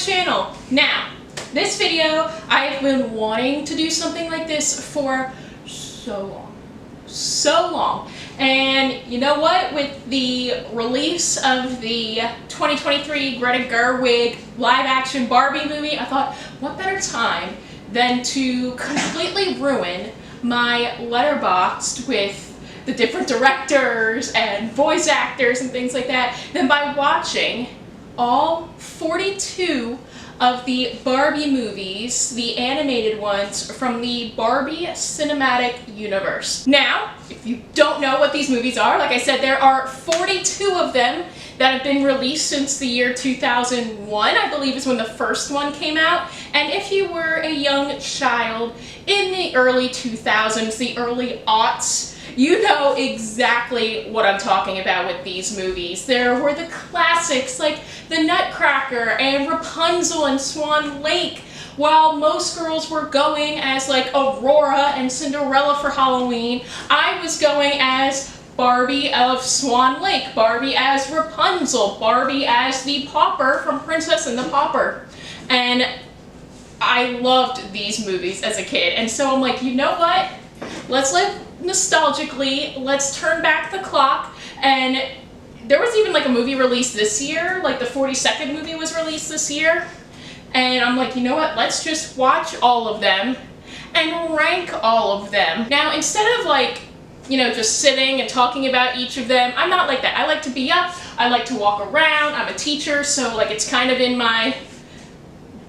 channel. Now, this video, I've been wanting to do something like this for so long. And you know what? With the release of the 2023 Greta Gerwig live-action Barbie movie, I thought, what better time than to completely ruin my Letterboxd with the different directors and voice actors and things like that than by watching all 42 of the Barbie movies, the animated ones from the Barbie Cinematic Universe. Now, if you don't know what these movies are, like I said, there are 42 of them that have been released since the year 2001, I believe is when the first one came out. And if you were a young child in the early 2000s, the early aughts, you know exactly what I'm talking about with these movies. There were the classics like the Nutcracker and Rapunzel and Swan Lake, while most girls were going as like Aurora and Cinderella for Halloween. I was going as Barbie of Swan Lake, Barbie as Rapunzel, Barbie as the Pauper from Princess and the Pauper. And I loved these movies as a kid. And so I'm like, you know what? Let's live nostalgically, let's turn back the clock. And there was even like a movie released this year, like the 42nd movie was released this year. And I'm like, you know what? Let's just watch all of them and rank all of them. Now, instead of like, you know, just sitting and talking about each of them, I'm not like that. I like to be up, I like to walk around, I'm a teacher, so like it's kind of in my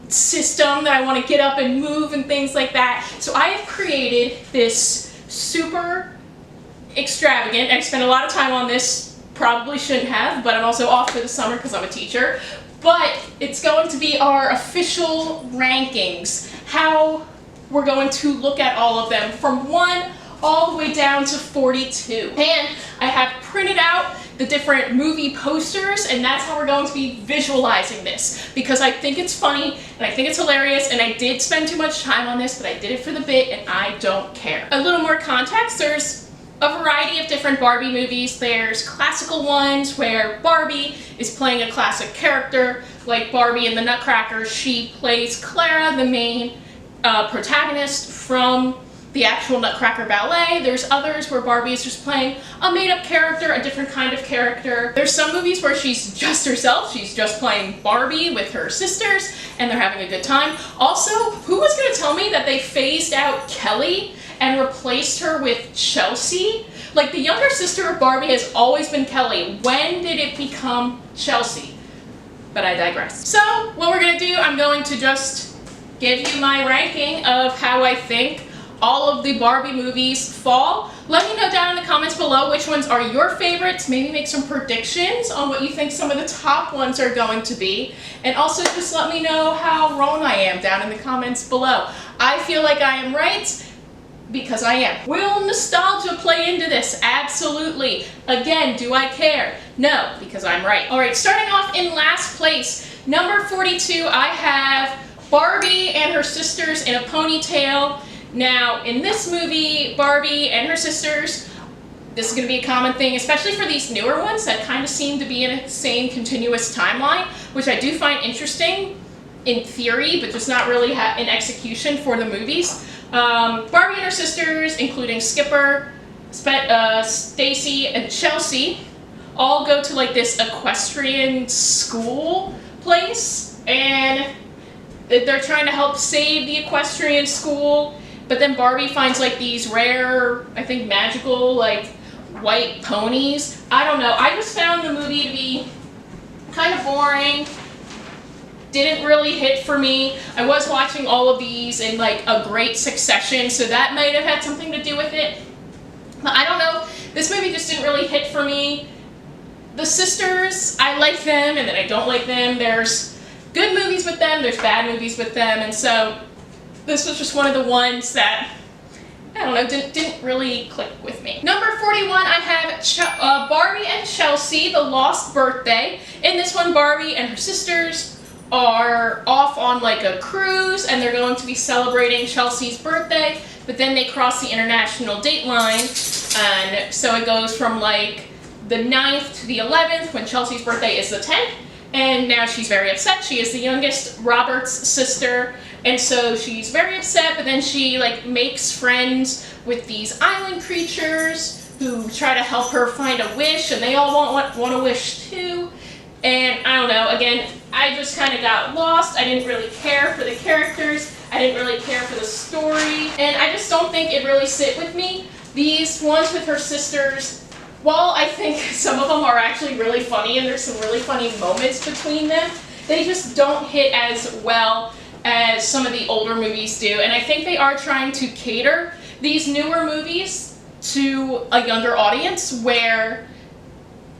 system that I want to get up and move and things like that. So I have created this super extravagant, I spent a lot of time on this, probably shouldn't have, but I'm also off for the summer because I'm a teacher, but it's going to be our official rankings, how we're going to look at all of them from 1 all the way down to 42. And I have printed out the different movie posters, and that's how we're going to be visualizing this, because I think it's funny and I think it's hilarious, and I did spend too much time on this, but I did it for the bit and I don't care. A little more context, there's a variety of different Barbie movies. There's classical ones where Barbie is playing a classic character, like Barbie in the Nutcracker. She plays Clara, the main protagonist from the actual Nutcracker ballet. There's others where Barbie is just playing a made-up character, a different kind of character. There's some movies where she's just herself. She's just playing Barbie with her sisters, and they're having a good time. Also, who was gonna tell me that they phased out Kelly and replaced her with Chelsea? Like, the younger sister of Barbie has always been Kelly. When did it become Chelsea? But I digress. So, what we're gonna do, I'm going to just give you my ranking of how I think all of the Barbie movies fall. Let me know down in the comments below which ones are your favorites. Maybe make some predictions on what you think some of the top ones are going to be. And also just let me know how wrong I am down in the comments below. I feel like I am right because I am. Will nostalgia play into this? Absolutely. Again, do I care? No, because I'm right. All right, starting off in last place, number 42, I have Barbie and Her Sisters in a Ponytail. Now, in this movie, Barbie and Her Sisters, this is going to be a common thing, especially for these newer ones that kind of seem to be in a same continuous timeline, which I do find interesting in theory, but just not really in execution for the movies. Barbie and Her Sisters, including Skipper, Stacy, and Chelsea, all go to like this equestrian school place, and they're trying to help save the equestrian school. But then Barbie finds like these rare, I think magical, like white ponies. I don't know. I just found the movie to be kind of boring. Didn't really hit for me. I was watching all of these in like a great succession, so that might have had something to do with it. But I don't know. This movie just didn't really hit for me. The sisters, I like them and then I don't like them. There's good movies with them, there's bad movies with them, and so this was just one of the ones that, I don't know, didn't really click with me. Number 41, I have Barbie and Chelsea, The Lost Birthday. In this one, Barbie and her sisters are off on like a cruise, and they're going to be celebrating Chelsea's birthday, but then they cross the international date line, and so it goes from like the 9th to the 11th, when Chelsea's birthday is the 10th, and now she's very upset. She is the youngest Robert's sister, and so she's very upset, but then she like makes friends with these island creatures who try to help her find a wish, and they all want a wish too. And I don't know, again, I just kind of got lost. I didn't really care for the characters. I didn't really care for the story, and I just don't think it really sit with me. These ones with her sisters, while I think some of them are actually really funny and there's some really funny moments between them, they just don't hit as well as some of the older movies do. And I think they are trying to cater these newer movies to a younger audience, where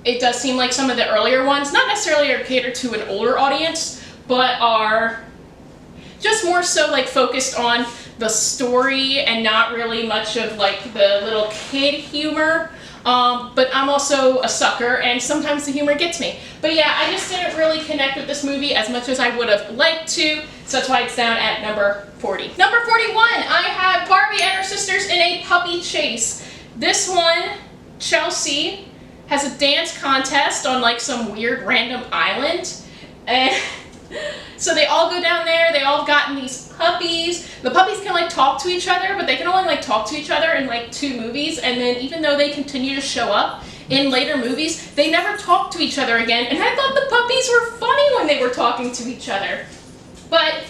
it does seem like some of the earlier ones, not necessarily are catered to an older audience, but are just more so like focused on the story and not really much of like the little kid humor. But I'm also a sucker, and sometimes the humor gets me. But yeah, I just didn't really connect with this movie as much as I would have liked to, so that's why it's down at number 40. Number 41, I have Barbie and Her Sisters in a Puppy Chase. This one, Chelsea, has a dance contest on like some weird random island, and so they all go down there. They all have gotten these puppies. The puppies can like talk to each other, but they can only like talk to each other in like 2 movies, and then even though they continue to show up in later movies, they never talk to each other again, and I thought the puppies were funny when they were talking to each other. But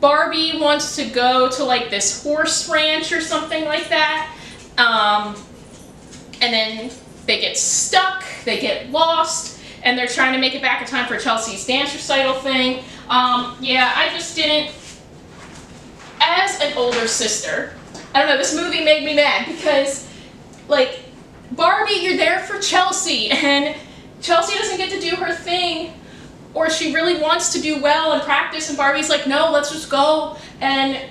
Barbie wants to go to like this horse ranch or something like that, and then they get stuck, they get lost, and they're trying to make it back in time for Chelsea's dance recital thing. Yeah, I just didn't, as an older sister, I don't know, this movie made me mad because, like, Barbie, you're there for Chelsea, and Chelsea doesn't get to do her thing, or she really wants to do well and practice, and Barbie's like, no, let's just go and,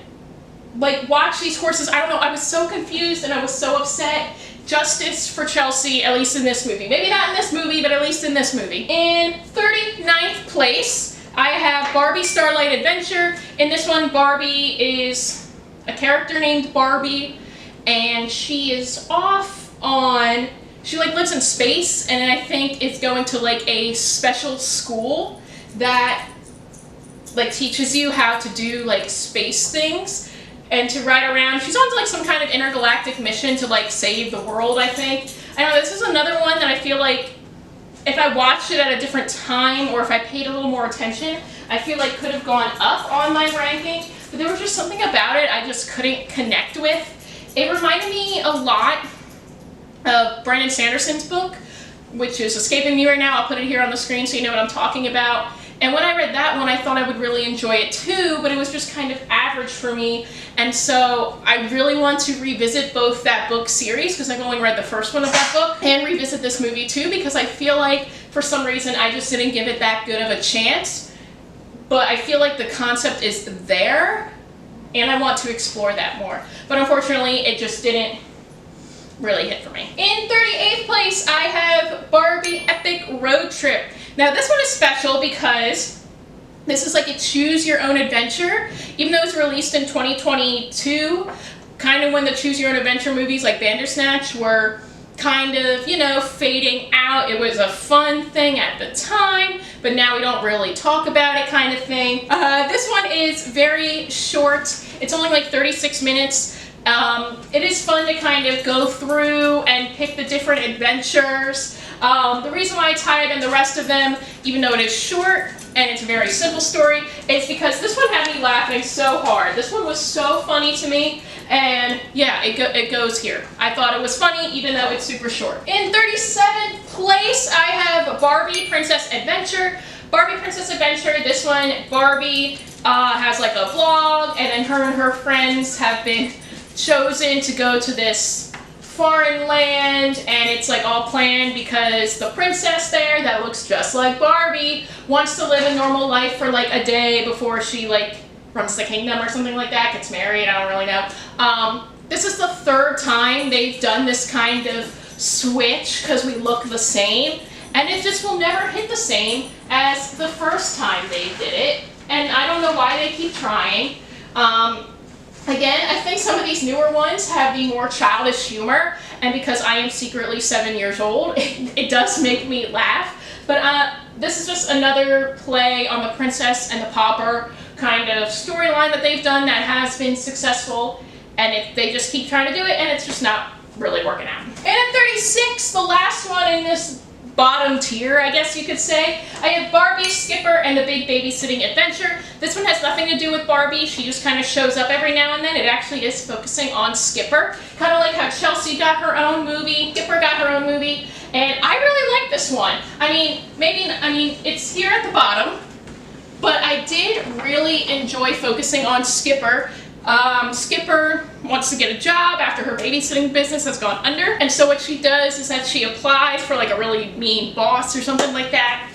like, watch these horses. I don't know, I was so confused and I was so upset. Justice for Chelsea, at least in this movie. Maybe not in this movie, but at least in this movie. In 39th place, I have Barbie Starlight Adventure. In this one, Barbie is a character named Barbie, and she is off on, she like lives in space, and I think it's going to like a special school that like teaches you how to do like space things and to ride around. She's on like some kind of intergalactic mission to like save the world, I think. I know this is another one that I feel like if I watched it at a different time, or if I paid a little more attention, I feel like could have gone up on my ranking, but there was just something about it I just couldn't connect with. It reminded me a lot of Brandon Sanderson's book, which is escaping me right now. I'll put it here on the screen so you know what I'm talking about. And when I read that one, I thought I would really enjoy it too, but it was just kind of average for me. And so I really want to revisit both that book series, because I've only read the first one of that book, and revisit this movie too, because I feel like for some reason I just didn't give it that good of a chance. But I feel like the concept is there, and I want to explore that more. But unfortunately, it just didn't really hit for me. In 38th place, I have Barbie Epic Road Trip. Now this one is special because this is like a choose your own adventure. Even though it was released in 2022, kind of when the choose your own adventure movies like Bandersnatch were kind of, you know, fading out. It was a fun thing at the time, but now we don't really talk about it kind of thing. This one is very short. It's only like 36 minutes. It is fun to kind of go through and pick the different adventures. The reason why it's higher than the rest of them, even though it is short and it's a very simple story, is because this one had me laughing so hard. This one was so funny to me, and yeah, it goes here. I thought it was funny even though it's super short. In 37th place, I have Barbie Princess Adventure. Barbie Princess Adventure, this one, Barbie has like a vlog, and then her and her friends have been chosen to go to this foreign land, and it's like all planned because the princess there that looks just like Barbie wants to live a normal life for like a day before she like runs the kingdom or something like that, gets married, I don't really know. This is the 3rd time they've done this kind of switch because we look the same, and it just will never hit the same as the first time they did it, and I don't know why they keep trying. Again, I think some of these newer ones have the more childish humor, and because I am secretly 7 years old, it does make me laugh. But this is just another play on the Princess and the Pauper kind of storyline that they've done that has been successful, and if they just keep trying to do it and it's just not really working out. And at 36, the last one in this bottom tier, I guess you could say, I have Barbie, Skipper, and the Big Babysitting Adventure. This one has nothing to do with Barbie. She just kind of shows up every now and then. It actually is focusing on Skipper. Kind of like how Chelsea got her own movie, Skipper got her own movie, and I really like this one. I mean, it's here at the bottom, but I did really enjoy focusing on Skipper. Skipper wants to get a job after her babysitting business has gone under, and so what she does is that she applies for like a really mean boss or something like that,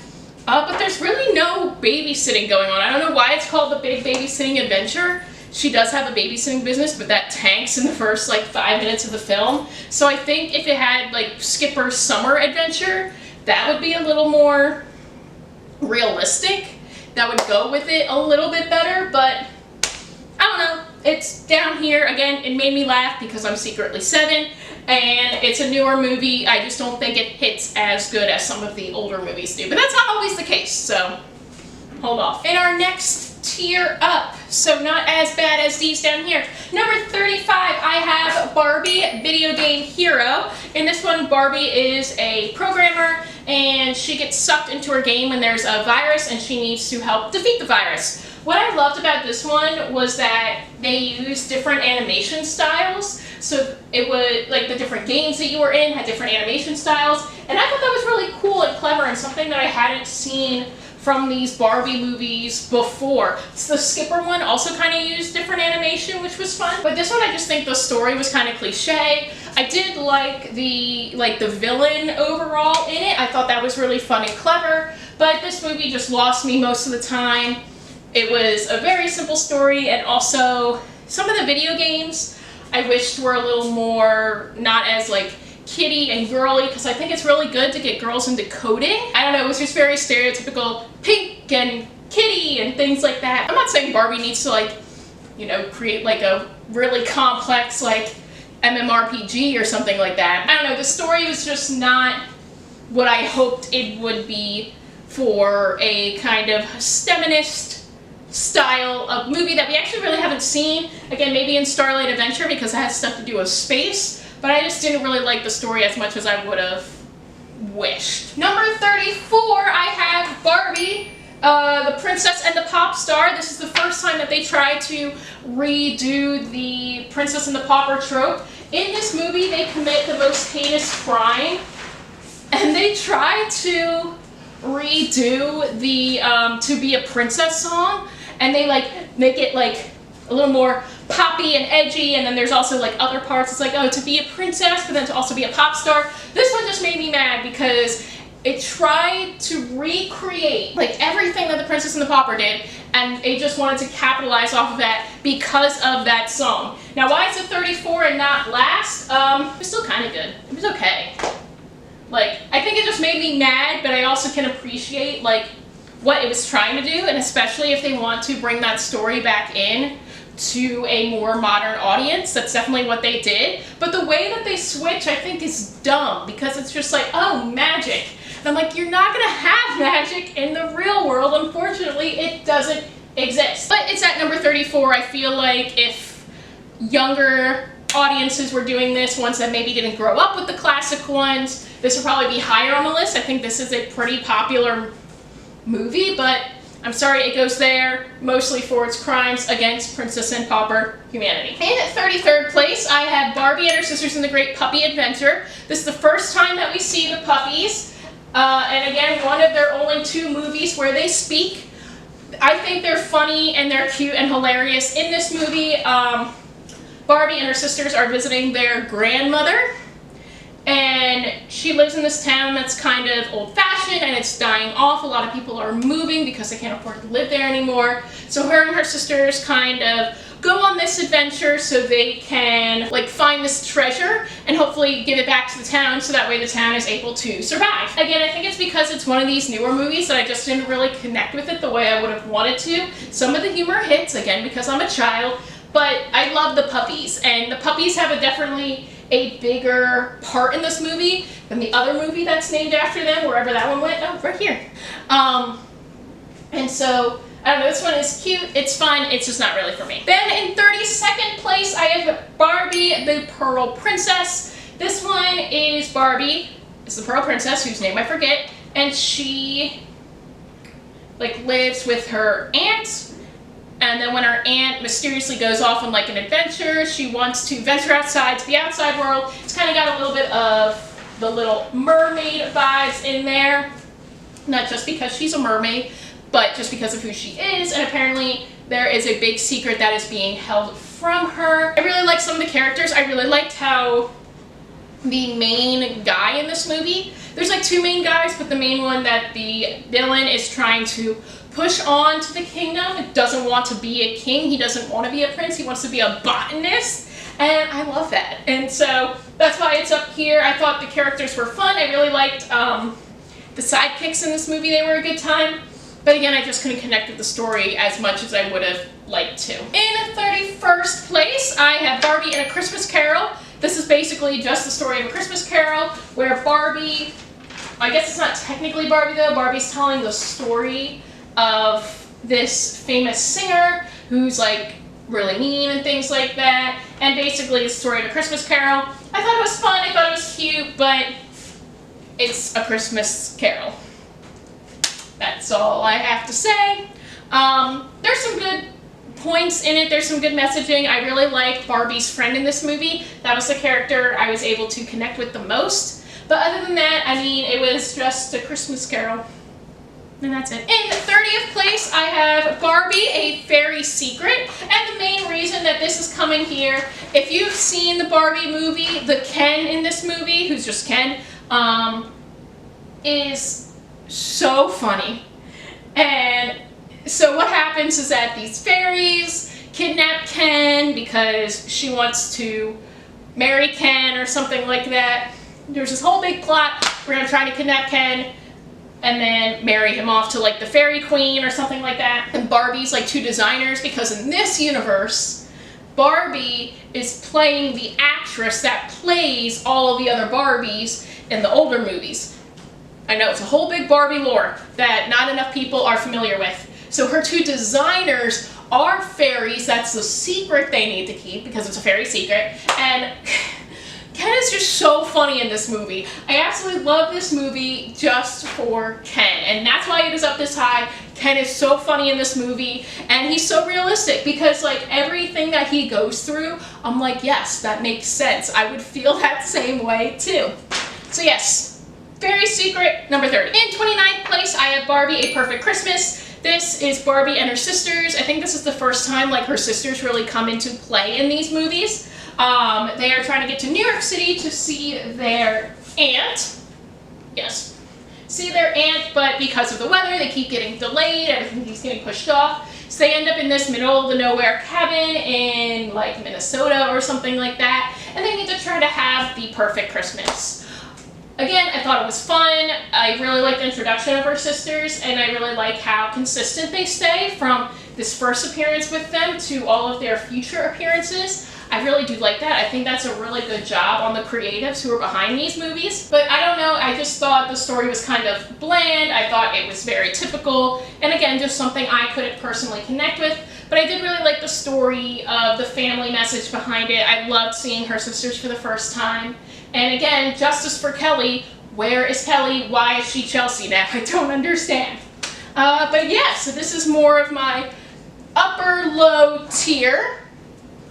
but there's really no babysitting going on. I don't know why it's called the Big Babysitting Adventure. She does have a babysitting business, but that tanks in the first like 5 minutes of the film. So I think if it had like Skipper's Summer Adventure, that would be a little more realistic. That would go with it a little bit better, but I don't know. It's down here. Again, it made me laugh because I'm secretly 7, and it's a newer movie. I just don't think it hits as good as some of the older movies do, but that's not always the case, so hold off. In our next tier up, so not as bad as these down here. Number 35, I have Barbie Video Game Hero. In this one, Barbie is a programmer, and she gets sucked into her game when there's a virus, and she needs to help defeat the virus. What I loved about this one was that they used different animation styles. So it would, like the different games that you were in had different animation styles. And I thought that was really cool and clever and something that I hadn't seen from these Barbie movies before. So the Skipper one also kind of used different animation, which was fun. But this one, I just think the story was kind of cliche. I did like the villain overall in it. I thought that was really fun and clever. But this movie just lost me most of the time. It was a very simple story, and also some of the video games I wished were a little more not as like kiddie and girly, because I think it's really good to get girls into coding. I don't know, it was just very stereotypical pink and kitty and things like that. I'm not saying Barbie needs to like, you know, create like a really complex like MMORPG or something like that. I don't know, the story was just not what I hoped it would be for a kind of STEMinist style of movie that we actually really haven't seen. Again, maybe in Starlight Adventure because it has stuff to do with space, but I just didn't really like the story as much as I would have wished. Number 34, I have Barbie, the Princess and the Pop Star. This is the first time that they tried to redo the Princess and the Pauper trope. In this movie, they commit the most heinous crime, and they try to redo the To Be a Princess song, and they like make it like a little more poppy and edgy, and then there's also like other parts. It's like, oh, to be a princess, but then to also be a pop star. This one just made me mad because it tried to recreate like everything that the Princess and the Pauper did, and it just wanted to capitalize off of that because of that song. Now, why is it 34 and not last? It's still kind of good. It was okay. Like, I think it just made me mad, but I also can appreciate like what it was trying to do, and especially if they want to bring that story back in to a more modern audience. That's definitely what they did. But the way that they switch, I think, is dumb, because it's just like, oh, magic. And I'm like, you're not gonna have magic in the real world. Unfortunately, it doesn't exist. But it's at number 34. I feel like if younger audiences were doing this, ones that maybe didn't grow up with the classic ones, this would probably be higher on the list. I think this is a pretty popular movie, but I'm sorry it goes there, mostly for its crimes against Princess and Pauper humanity. In 33rd place, I have Barbie and Her Sisters in the Great Puppy Adventure. This is the first time that we see the puppies, and again, one of their only 2 movies where they speak. I think they're funny and they're cute and hilarious. In this movie, Barbie and her sisters are visiting their grandmother, and she lives in this town that's kind of old-fashioned and it's dying off. A lot of people are moving because they can't afford to live there anymore. So her and her sisters kind of go on this adventure so they can like find this treasure and hopefully give it back to the town, so that way the town is able to survive. Again, I think it's because it's one of these newer movies that I just didn't really connect with it the way I would have wanted to. Some of the humor hits, again, because I'm a child, but I love the puppies, and the puppies have a definitely a bigger part in this movie than the other movie that's named after them, wherever that one went. Oh, right here. And so, I don't know, this one is cute, it's fun, it's just not really for me. Then in 32nd place, I have Barbie, the Pearl Princess. This one is Barbie, it's the Pearl Princess, whose name I forget, and she like lives with her aunt, and then when her aunt mysteriously goes off on like an adventure, she wants to venture outside to the outside world. It's kind of got a little bit of the Little Mermaid vibes in there, not just because she's a mermaid, but just because of who she is, and apparently there is a big secret that is being held from her. I really like some of the characters. I really liked how the main guy in this movie, there's like two main guys, but the main one that the villain is trying to push on to the kingdom doesn't want to be a king, he doesn't want to be a prince, he wants to be a botanist, and I love that. And so that's why it's up here. I thought the characters were fun. I really liked the sidekicks in this movie, they were a good time. But again, I just couldn't connect with the story as much as I would have liked to. In 31st place, I have Barbie and A Christmas Carol. This is basically just the story of A Christmas Carol, where Barbie, I guess it's not technically Barbie though, Barbie's telling the story of this famous singer who's like really mean and things like that. And basically it's the story of A Christmas Carol. I thought it was fun, I thought it was cute, but it's A Christmas Carol. That's all I have to say. There's some good points in it. There's some good messaging. I really liked Barbie's friend in this movie. That was the character I was able to connect with the most. But other than that, I mean, it was just A Christmas Carol. And that's it. In 30th place, I have Barbie, A Fairy Secret. And the main reason that this is coming here, if you've seen the Barbie movie, the Ken in this movie, who's just Ken, is so funny. And so what happens is that these fairies kidnap Ken because she wants to marry Ken or something like that. There's this whole big plot. We're gonna try to kidnap Ken and then marry him off to like the fairy queen or something like that. And Barbie's like two designers, because in this universe, Barbie is playing the actress that plays all the other Barbies in the older movies. I know, it's a whole big Barbie lore that not enough people are familiar with. So her two designers are fairies. That's the secret they need to keep because it's a fairy secret. And Ken is just so funny in this movie. I absolutely love this movie just for Ken. And that's why it is up this high. Ken is so funny in this movie. And he's so realistic because like everything that he goes through, I'm like, yes, that makes sense. I would feel that same way too. So yes. Fairy Secret, number 30. In 29th place, I have Barbie, A Perfect Christmas. This is Barbie and Her Sisters. I think this is the first time like her sisters really come into play in these movies. They are trying to get to New York City to see their aunt. Yes. See their aunt, but because of the weather, they keep getting delayed. Everything keeps getting pushed off. So they end up in this middle of the nowhere cabin in like Minnesota or something like that. And they need to try to have the perfect Christmas. Again, I thought it was fun. I really like the introduction of her sisters, and I really like how consistent they stay from this first appearance with them to all of their future appearances. I really do like that. I think that's a really good job on the creatives who are behind these movies. But I don't know, I just thought the story was kind of bland. I thought it was very typical, and again, just something I couldn't personally connect with. But I did really like the story of the family message behind it. I loved seeing her sisters for the first time. And again, justice for Kelly. Where is Kelly? Why is she Chelsea now? I don't understand. But yeah, so this is more of my upper low tier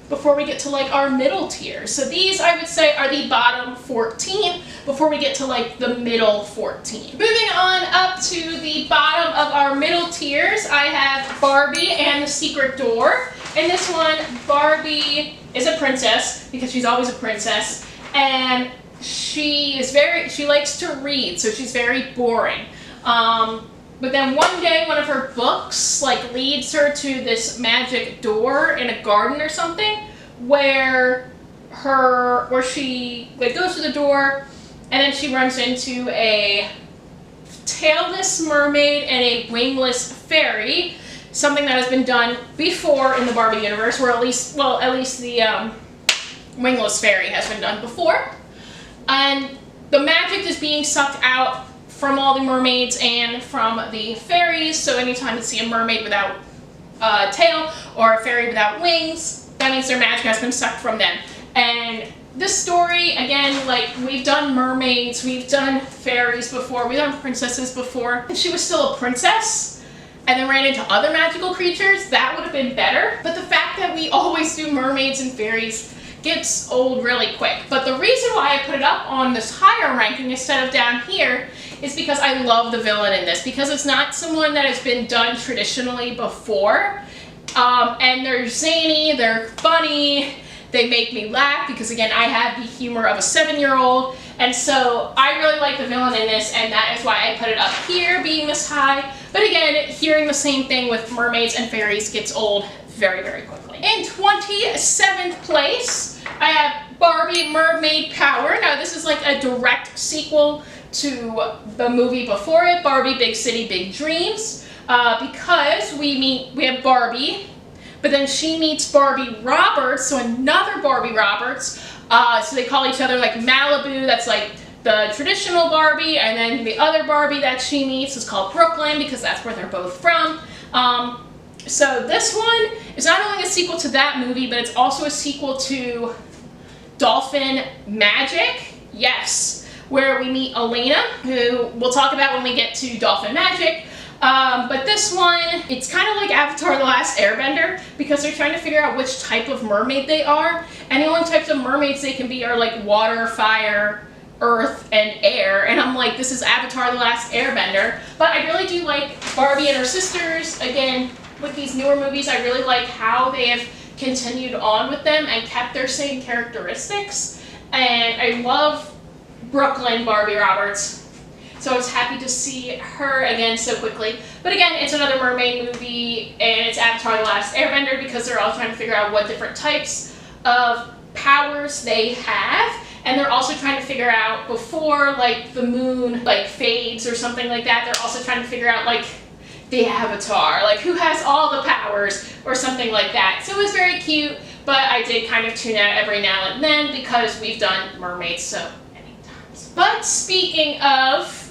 before we get to like our middle tier. So these I would say are the bottom 14 before we get to like the middle 14. Moving on up to the bottom of our middle tiers, I have Barbie and the Secret Door. In this one, Barbie is a princess because she's always a princess. And she likes to read, so she's very boring. But then one day, one of her books like leads her to this magic door in a garden or something, where she like goes to the door, and then she runs into a tailless mermaid and a wingless fairy, something that has been done before in the Barbie universe, or at least the wingless fairy has been done before. And the magic is being sucked out from all the mermaids and from the fairies. So anytime you see a mermaid without a tail or a fairy without wings, that means their magic has been sucked from them. And this story, again, like, we've done mermaids, we've done fairies before, we've done princesses before. If she was still a princess and then ran into other magical creatures, that would have been better. But the fact that we always do mermaids and fairies gets old really quick. But the reason why I put it up on this higher ranking instead of down here is because I love the villain in this, because it's not someone that has been done traditionally before. And they're zany, they're funny, they make me laugh because, again, I have the humor of a 7-year-old, and so I really like the villain in this, and that is why I put it up here, being this high. But again, hearing the same thing with mermaids and fairies gets old very, very quickly. In 27th place, I have Barbie Mermaid Power. Now, this is like a direct sequel to the movie before it, Barbie Big City, Big Dreams, because we have Barbie, but then she meets Barbie Roberts, so another Barbie Roberts. So they call each other like Malibu, that's like the traditional Barbie, and then the other Barbie that she meets is called Brooklyn because that's where they're both from. So this one is not only a sequel to that movie, but it's also a sequel to Dolphin Magic, yes, where we meet Elena, who we'll talk about when we get to Dolphin Magic. But this one, it's kind of like Avatar: The Last Airbender, because they're trying to figure out which type of mermaid they are, and the only types of mermaids they can be are like water, fire, earth, and air, and I'm like, this is Avatar: The Last Airbender. But I really do like Barbie and Her Sisters. Again, with these newer movies, I really like how they have continued on with them and kept their same characteristics, and I love Brooklyn Barbie Roberts. So I was happy to see her again so quickly. But again, it's another mermaid movie, and it's Avatar: The Last Airbender because they're all trying to figure out what different types of powers they have. And they're also trying to figure out, before like the moon like fades or something like that, they're also trying to figure out like the avatar, like who has all the powers or something like that. So it was very cute, but I did kind of tune out every now and then because we've done mermaids so many times. But speaking of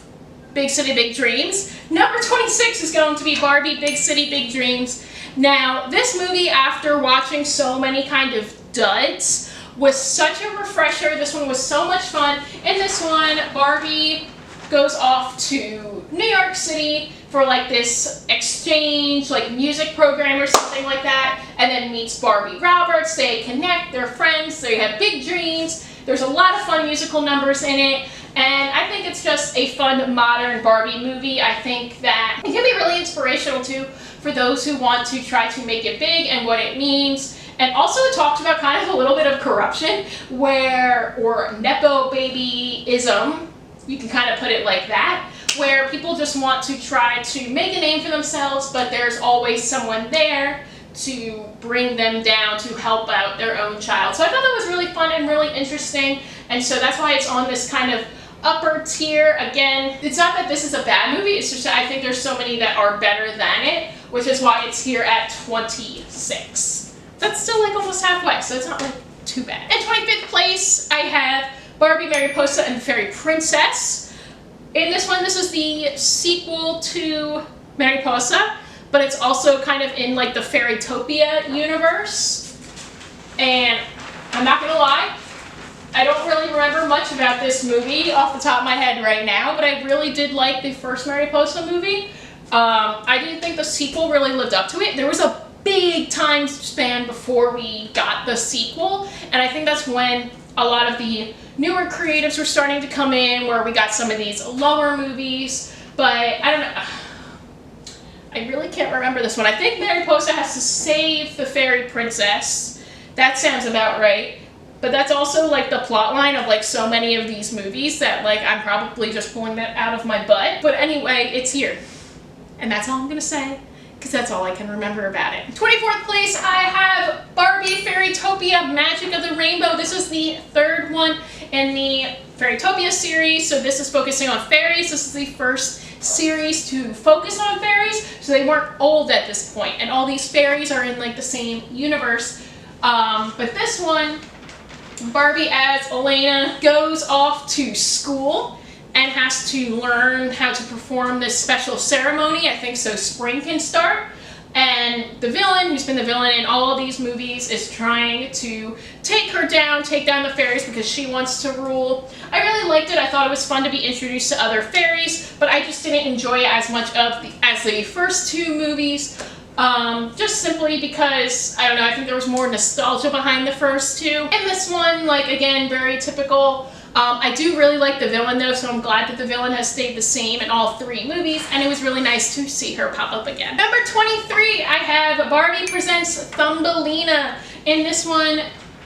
Big City, Big Dreams, number 26 is going to be Barbie Big City, Big Dreams. Now, this movie, after watching so many kind of duds, was such a refresher. This one was so much fun. In this one, Barbie goes off to New York City for like this exchange, like music program or something like that, and then meets Barbie Roberts. They connect, they're friends, they have big dreams. There's a lot of fun musical numbers in it. And I think it's just a fun, modern Barbie movie. I think that it can be really inspirational too for those who want to try to make it big and what it means. And also it talks about kind of a little bit of corruption or Nepo babyism, you can kind of put it like that, where people just want to try to make a name for themselves, but there's always someone there to bring them down to help out their own child. So I thought that was really fun and really interesting. And so that's why it's on this kind of upper tier. Again, it's not that this is a bad movie, it's just that I think there's so many that are better than it, which is why it's here at 26. That's still like almost halfway, so it's not like too bad. In 25th place, I have Barbie Mariposa and Fairy Princess. In this one, this is the sequel to Mariposa, but it's also kind of in like the Fairytopia universe. And I'm not gonna lie, I don't really remember much about this movie off the top of my head right now, but I really did like the first Mariposa movie. I didn't think the sequel really lived up to it. There was a big time span before we got the sequel, and I think that's when a lot of the newer creatives were starting to come in, where we got some of these lower movies, but I don't know. I really can't remember this one. I think Mariposa has to save the fairy princess. That sounds about right. But that's also like the plot line of like so many of these movies that like I'm probably just pulling that out of my butt. But anyway, it's here. And that's all I'm gonna say, because that's all I can remember about it. 24th place, I have Barbie Fairytopia Magic of the Rainbow. This is the third one in the Fairytopia series. So this is focusing on fairies. This is the first series to focus on fairies. So they weren't old at this point. And all these fairies are in like the same universe. But this one Barbie as Elena goes off to school and has to learn how to perform this special ceremony. I think so spring can start. And the villain, who's been the villain in all of these movies, is trying to take her down, take down the fairies because she wants to rule. I really liked it. I thought it was fun to be introduced to other fairies, but I just didn't enjoy it as much as the first two movies. Just simply because, I don't know, I think there was more nostalgia behind the first two. And this one, like, again, very typical. I do really like the villain though, so I'm glad that the villain has stayed the same in all three movies, and it was really nice to see her pop up again. Number 23, I have Barbie Presents Thumbelina. In this one,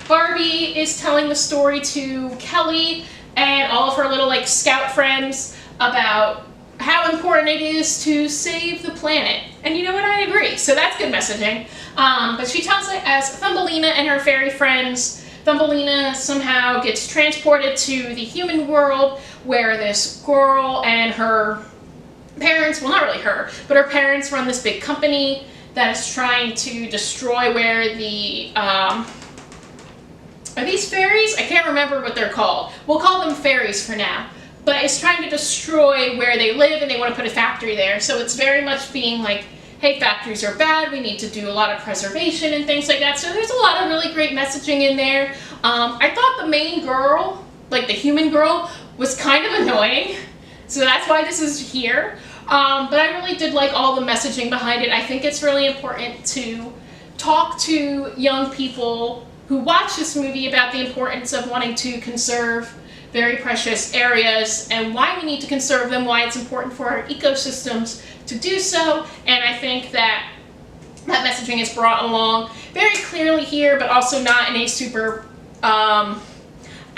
Barbie is telling the story to Kelly and all of her little like scout friends about how important it is to save the planet. And you know what, I agree, so that's good messaging. But she tells it as Thumbelina and her fairy friends. Thumbelina somehow gets transported to the human world where this girl and her parents, well not really her, but her parents run this big company that is trying to destroy where the, are these fairies? I can't remember what they're called. We'll call them fairies for now. But it's trying to destroy where they live and they want to put a factory there. So it's very much being like, hey, factories are bad, we need to do a lot of preservation and things like that. So there's a lot of really great messaging in there. I thought the main girl, like the human girl, was kind of annoying. So that's why this is here. But I really did like all the messaging behind it. I think it's really important to talk to young people who watch this movie about the importance of wanting to conserve very precious areas and why we need to conserve them, why it's important for our ecosystems to do so. And I think that that messaging is brought along very clearly here, but also not in a super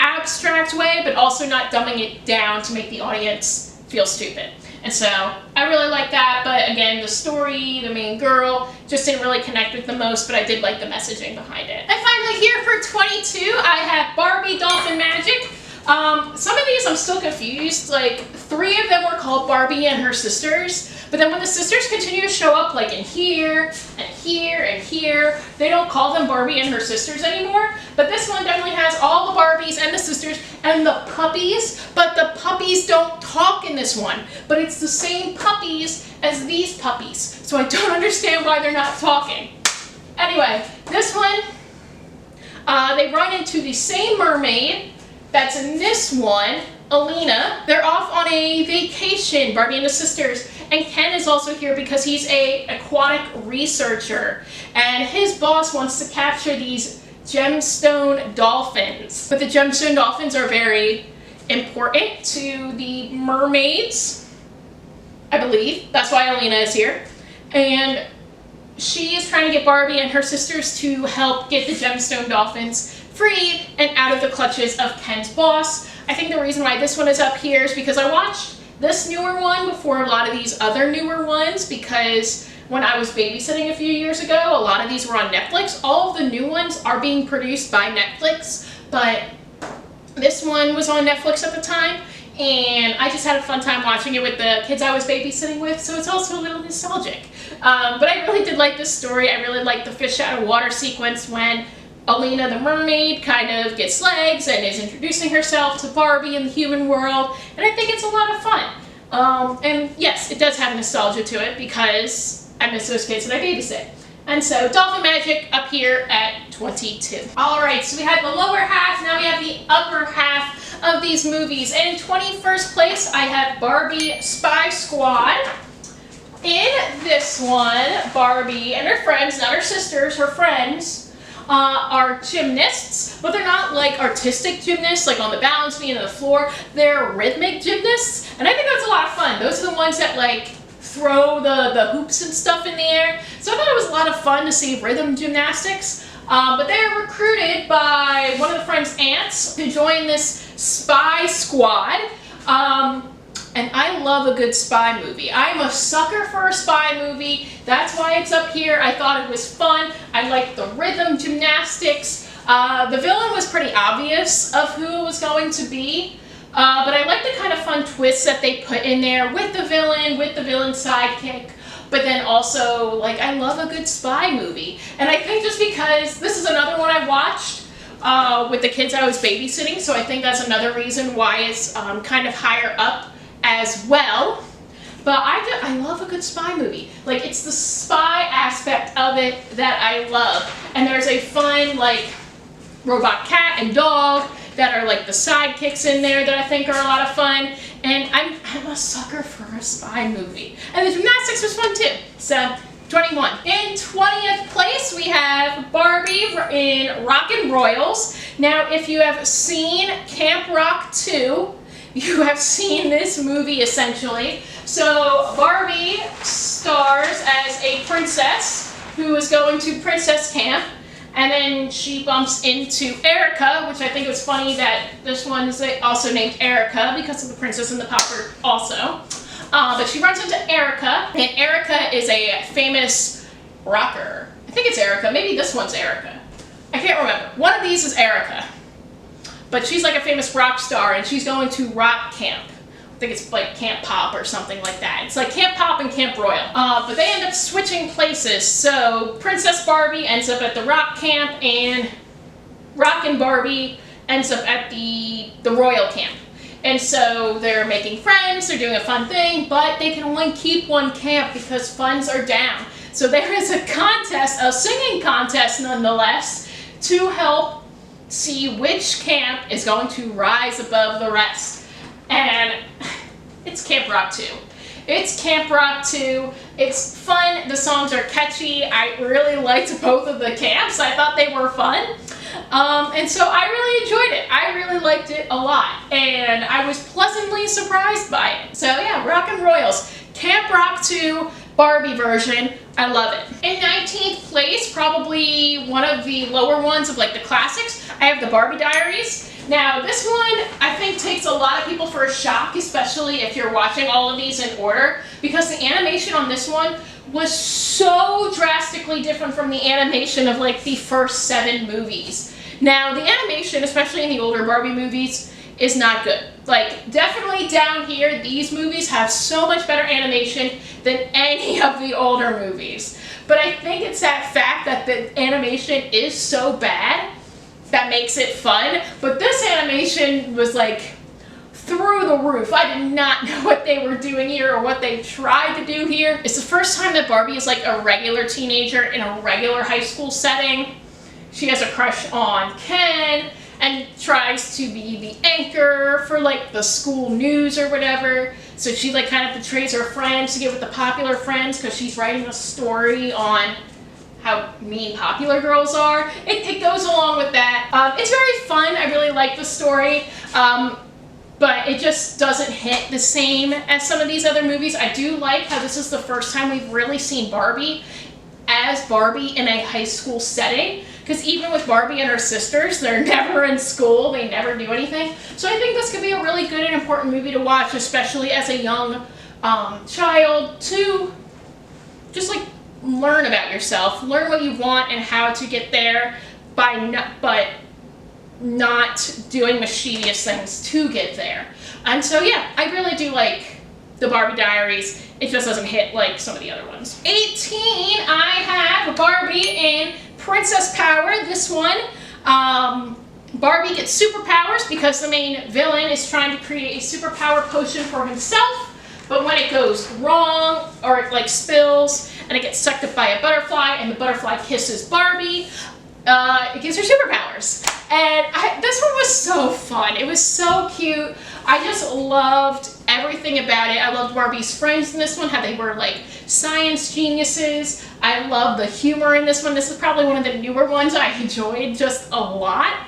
abstract way, but also not dumbing it down to make the audience feel stupid. And so I really like that, but again, the story, the main girl, just didn't really connect with the most, but I did like the messaging behind it. And finally here for 22, I have Barbie Dolphin Magic. Some of these I'm still confused. Like, 3 of them were called Barbie and Her Sisters, but then when the sisters continue to show up like in here and here and here, they don't call them Barbie and Her Sisters anymore. But this one definitely has all the Barbies and the sisters and the puppies, but the puppies don't talk in this one. But it's the same puppies as these puppies, so I don't understand why they're not talking. Anyway, this one, they run into the same mermaid that's in this one, Alina. They're off on a vacation, Barbie and the sisters, and Ken is also here because he's an aquatic researcher, and his boss wants to capture these gemstone dolphins. But the gemstone dolphins are very important to the mermaids, I believe. That's why Alina is here. And she is trying to get Barbie and her sisters to help get the gemstone dolphins free and out of the clutches of Ken's boss. I think the reason why this one is up here is because I watched this newer one before a lot of these other newer ones, because when I was babysitting a few years ago, a lot of these were on Netflix. All of the new ones are being produced by Netflix, but this one was on Netflix at the time, and I just had a fun time watching it with the kids I was babysitting with, so it's also a little nostalgic. But I really did like this story. I really liked the fish out of water sequence when Alina the mermaid kind of gets legs and is introducing herself to Barbie in the human world, and I think it's a lot of fun. And yes, it does have nostalgia to it because I miss those kids that I babysit. And so Dolphin Magic up here at 22. Alright, so we had the lower half, now we have the upper half of these movies. And in 21st place, I have Barbie Spy Squad. In this one, Barbie and her friends, not her sisters, her friends, are gymnasts, but they're not like artistic gymnasts, like on the balance beam and the floor. They're rhythmic gymnasts, and I think that's a lot of fun. Those are the ones that like throw the hoops and stuff in the air. So I thought it was a lot of fun to see rhythm gymnastics. But they're recruited by one of the friends' aunts to join this spy squad. And I love a good spy movie. I'm a sucker for a spy movie. That's why it's up here. I thought it was fun. I liked the rhythm gymnastics. The villain was pretty obvious of who it was going to be. But I like the kind of fun twists that they put in there with the villain sidekick. But then also, like, I love a good spy movie. And I think just because this is another one I watched with the kids I was babysitting, so I think that's another reason why it's kind of higher up as well. But I love a good spy movie. Like, it's the spy aspect of it that I love. And there's a fun, like, robot cat and dog that are like the sidekicks in there that I think are a lot of fun. And I'm a sucker for a spy movie. And the gymnastics was fun too. So, 21. In 20th place, we have Barbie in Rockin' Royals. Now, if you have seen Camp Rock 2, you have seen this movie essentially. So Barbie stars as a princess who is going to princess camp, and then she bumps into Erica, which I think was funny that this one is also named Erica because of the princess and the pauper also. But she runs into Erica, and Erica is a famous rocker. I think it's Erica. Maybe this one's Erica. I can't remember. One of these is Erica. But she's like a famous rock star, and she's going to rock camp. I think it's like Camp Pop or something like that. It's like Camp Pop and Camp Royal. But they end up switching places. So Princess Barbie ends up at the rock camp, and Rockin' Barbie ends up at the Royal camp. And so they're making friends, they're doing a fun thing, but they can only keep one camp because funds are down. So there is a contest, a singing contest nonetheless, to help see which camp is going to rise above the rest. And it's Camp Rock 2. It's Camp Rock 2. It's fun. The songs are catchy. I really liked both of the camps. I thought they were fun. And so I really enjoyed it. I really liked it a lot. And I was pleasantly surprised by it. So yeah, Rockin' Royals. Camp Rock 2 Barbie version. I love it. In 19th place, probably one of the lower ones of like the classics, I have the Barbie Diaries. Now this one I think takes a lot of people for a shock, especially if you're watching all of these in order, because the animation on this one was so drastically different from the animation of like the first 7 movies. Now the animation, especially in the older Barbie movies, is not good. Like, definitely down here, these movies have so much better animation than any of the older movies. But I think it's that fact that the animation is so bad that makes it fun. But this animation was like through the roof. I did not know what they were doing here or what they tried to do here. It's the first time that Barbie is like a regular teenager in a regular high school setting. She has a crush on Ken and tries to be the anchor for like the school news or whatever. So she like kind of betrays her friends to get with the popular friends because she's writing a story on how mean popular girls are. It goes along with that. It's very fun. I really like the story. But it just doesn't hit the same as some of these other movies. I do like how this is the first time we've really seen Barbie as Barbie in a high school setting. Because even with Barbie and Her Sisters, they're never in school, they never do anything. So I think this could be a really good and important movie to watch, especially as a young child, to just like learn about yourself, learn what you want and how to get there, but not doing mischievous things to get there. And so yeah, I really do like the Barbie Diaries. It just doesn't hit like some of the other ones. 18, I have Barbie in Princess Power. This one, Barbie gets superpowers because the main villain is trying to create a superpower potion for himself, but when it goes wrong or it like spills and it gets sucked up by a butterfly and the butterfly kisses Barbie, it gives her superpowers. And this one was so fun. It was so cute. I just loved everything about it. I loved Barbie's friends in this one, how they were like science geniuses. I love the humor in this one. This is probably one of the newer ones I enjoyed just a lot.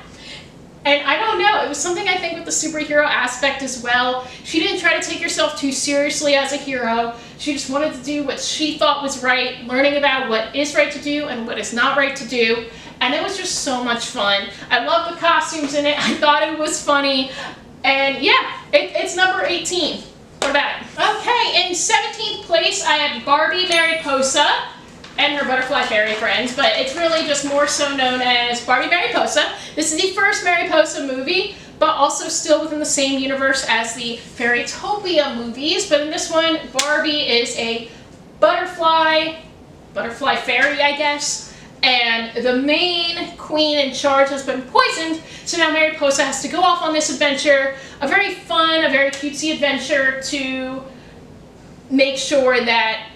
And I don't know, it was something I think with the superhero aspect as well. She didn't try to take herself too seriously as a hero. She just wanted to do what she thought was right, learning about what is right to do and what is not right to do. And it was just so much fun. I love the costumes in it. I thought it was funny. And yeah, it's number 18. What about it? Okay, in 17th place, I have Barbie Mariposa and her butterfly fairy friends, but it's really just more so known as Barbie Mariposa. This is the first Mariposa movie, but also still within the same universe as the Fairytopia movies. But in this one, Barbie is a butterfly fairy, I guess. and the main queen in charge has been poisoned, so now Mariposa has to go off on this adventure, a very fun, a very cutesy adventure to make sure that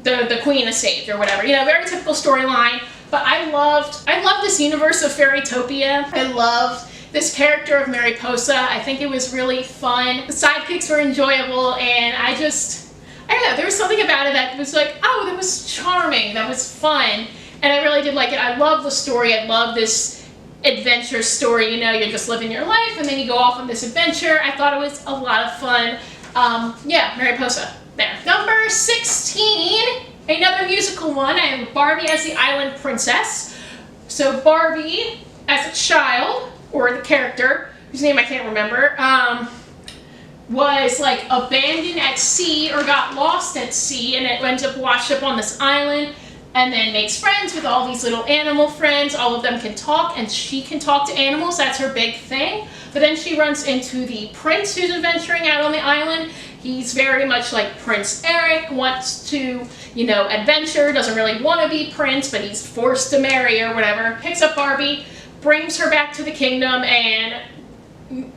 the queen is saved or whatever. You know, very typical storyline, but I loved this universe of Fairytopia. I loved this character of Mariposa. I think it was really fun. The sidekicks were enjoyable, and I don't know, there was something about it that was like, oh, that was charming, that was fun. And I really did like it. I love the story. I love this adventure story. You know, you're just living your life and then you go off on this adventure. I thought it was a lot of fun. Yeah, Mariposa. There. Number 16, another musical one. I have Barbie as the Island Princess. So Barbie as a child, or the character, whose name I can't remember, was like abandoned at sea or got lost at sea, and it ends up washed up on this island, and then makes friends with all these little animal friends. All of them can talk, and she can talk to animals. That's her big thing. But then she runs into the prince who's adventuring out on the island. He's very much like Prince Eric, wants to, you know, adventure, doesn't really want to be prince, but he's forced to marry or whatever. Picks up Barbie, brings her back to the kingdom, and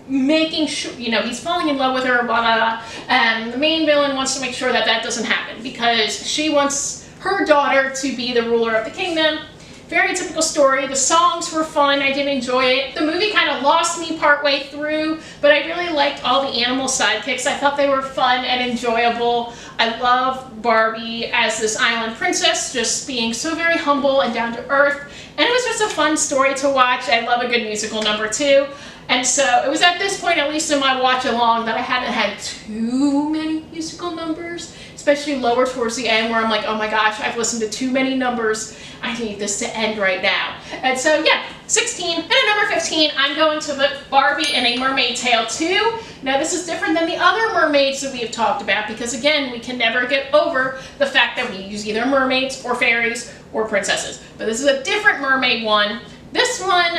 making sure, you know, he's falling in love with her, blah, blah, blah. And the main villain wants to make sure that that doesn't happen because she wants her daughter to be the ruler of the kingdom. Very typical story. The songs were fun. I did enjoy it. The movie kind of lost me partway through, but I really liked all the animal sidekicks. I thought they were fun and enjoyable. I love Barbie as this island princess, just being so very humble and down to earth. And it was just a fun story to watch. I love a good musical number too. And so it was at this point, at least in my watch along, that I hadn't had too many musical numbers, especially lower towards the end where I'm like, oh my gosh, I've listened to too many numbers. I need this to end right now. And so yeah, 16. And at number 15, I'm going to put Barbie and a Mermaid Tale 2. Now this is different than the other mermaids that we have talked about because again, we can never get over the fact that we use either mermaids or fairies or princesses. But this is a different mermaid one. This one,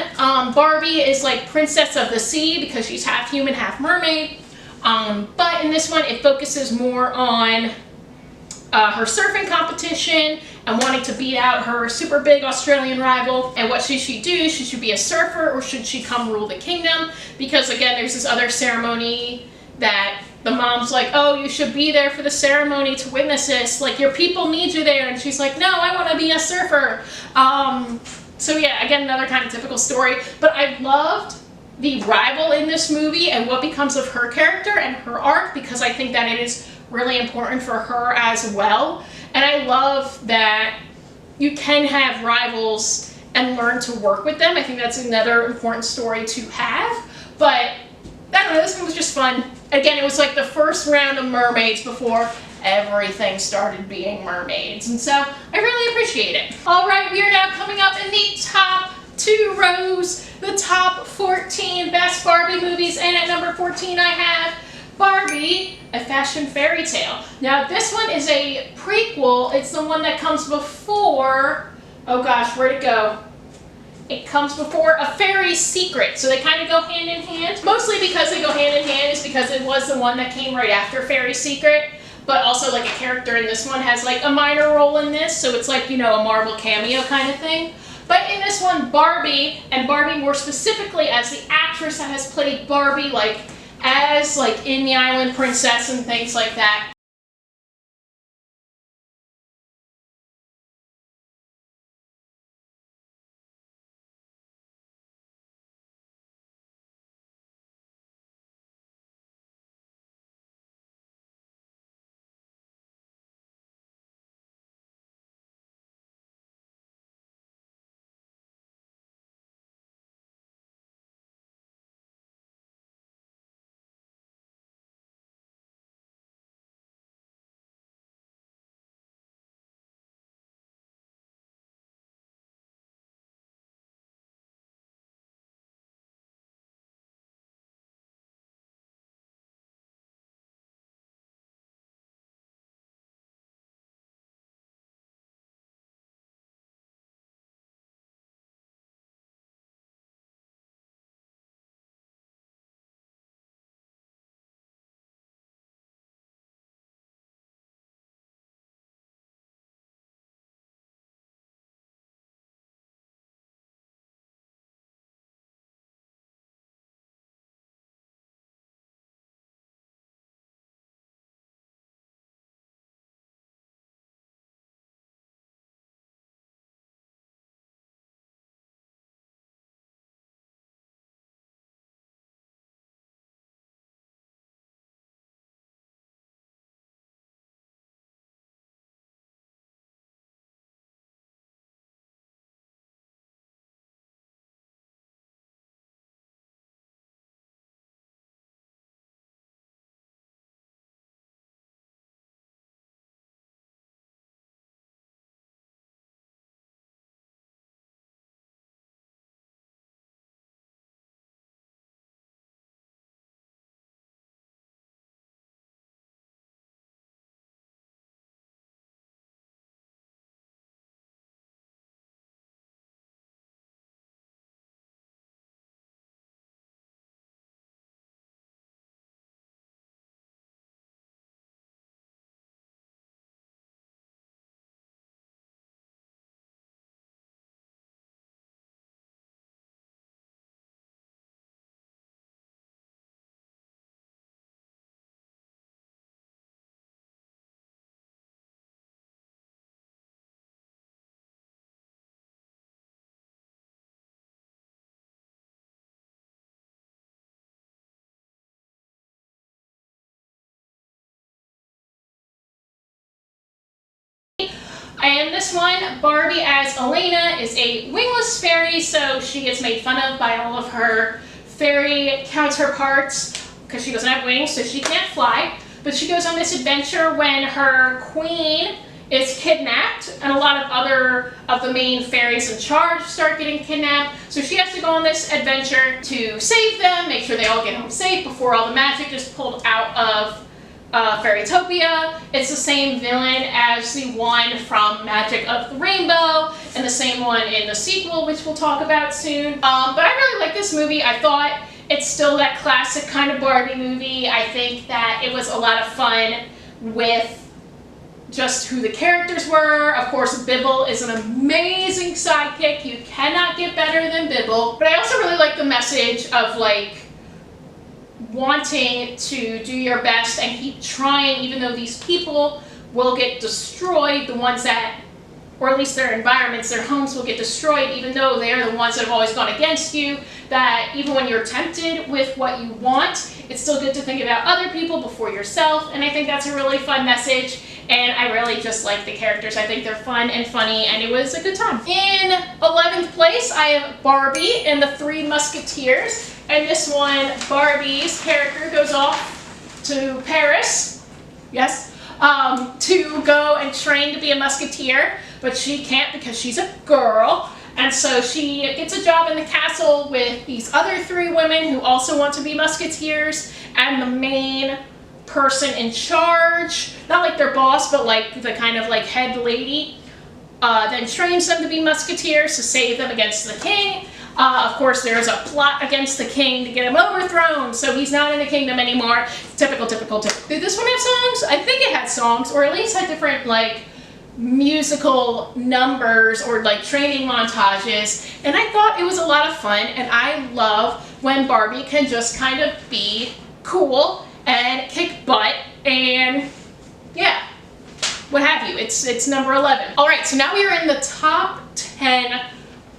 Barbie is like princess of the sea because she's half human, half mermaid. But in this one, it focuses more on her surfing competition and wanting to beat out her super big Australian rival. And what should she do? Should she be a surfer or should she come rule the kingdom? Because again, there's this other ceremony that the mom's like, oh, you should be there for the ceremony to witness this. Like, your people need you there. And she's like, no, I want to be a surfer. So yeah, again, another kind of typical story, but I loved the rival in this movie and what becomes of her character and her arc because I think that it is really important for her as well. And I love that you can have rivals and learn to work with them. I think that's another important story to have, but I don't know, this one was just fun. Again, it was like the first round of mermaids before everything started being mermaids, and so I really appreciate it. All right, we are now coming up in the top 2 rows, the top 14 best Barbie movies, and at number 14 I have Barbie, A Fashion Fairy Tale. Now this one is a prequel. It's the one that comes before, oh gosh, where'd it go? It comes before A Fairy's Secret, so they kind of go hand in hand. Mostly because they go hand in hand is because it was the one that came right after Fairy's Secret. But also like a character in this one has like a minor role in this, so it's like, you know, a Marvel cameo kind of thing. But in this one, Barbie, and Barbie more specifically as the actress that has played Barbie like as like in the Island Princess and things like that, And this one, Barbie as Elena is a wingless fairy, so she gets made fun of by all of her fairy counterparts because she doesn't have wings, so she can't fly. But she goes on this adventure when her queen is kidnapped, and a lot of other of the main fairies in charge start getting kidnapped. So she has to go on this adventure to save them, make sure they all get home safe before all the magic is pulled out of Fairytopia. It's the same villain as the one from Magic of the Rainbow, and the same one in the sequel, which we'll talk about soon. But I really like this movie. I thought it's still that classic kind of Barbie movie. I think that it was a lot of fun with just who the characters were. Of course, Bibble is an amazing sidekick. You cannot get better than Bibble. But I also really like the message of like wanting to do your best and keep trying, even though these people will get destroyed, the ones that, or at least their environments, their homes will get destroyed, even though they're the ones that have always gone against you, that even when you're tempted with what you want, it's still good to think about other people before yourself. And I think that's a really fun message, and I really just like the characters. I think they're fun and funny, and it was a good time. In 11th place, I have Barbie and the Three Musketeers. And this one, Barbie's character goes off to Paris, yes, to go and train to be a musketeer, but she can't because she's a girl. And so she gets a job in the castle with these other three women who also want to be musketeers, and the main person in charge, not like their boss, but like the kind of like head lady, then trains them to be musketeers to save them against the king. Of course, there's a plot against the king to get him overthrown, so he's not in the kingdom anymore. Typical. Did this one have songs? I think it had songs, or at least had different like musical numbers or like training montages, and I thought it was a lot of fun. And I love when Barbie can just kind of be cool and kick butt and yeah, what have you. It's number 11. All right, so now we are in the top 10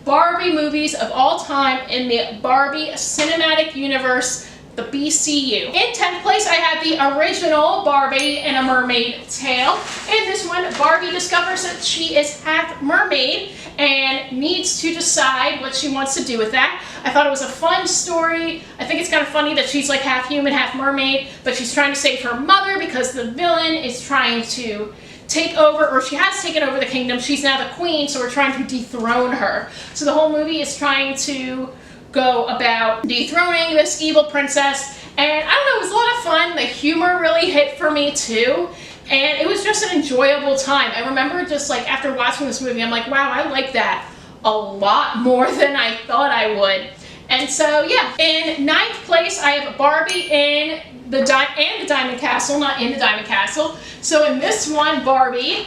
Barbie movies of all time in the Barbie Cinematic Universe, the BCU. In 10th place, I have the original Barbie and a Mermaid Tale. In this one, Barbie discovers that she is half mermaid and needs to decide what she wants to do with that. I thought it was a fun story. I think it's kind of funny that she's like half human, half mermaid, but she's trying to save her mother because the villain is trying to take over, or she has taken over the kingdom. She's now the queen, so we're trying to dethrone her. So the whole movie is trying to go about dethroning this evil princess, and I don't know, it was a lot of fun. The humor really hit for me too, and it was just an enjoyable time. I remember just like after watching this movie, I'm like, wow, I like that a lot more than I thought I would. And so yeah, in 9th place, I have Barbie in the Diamond Castle, not in the Diamond Castle. So in this one, Barbie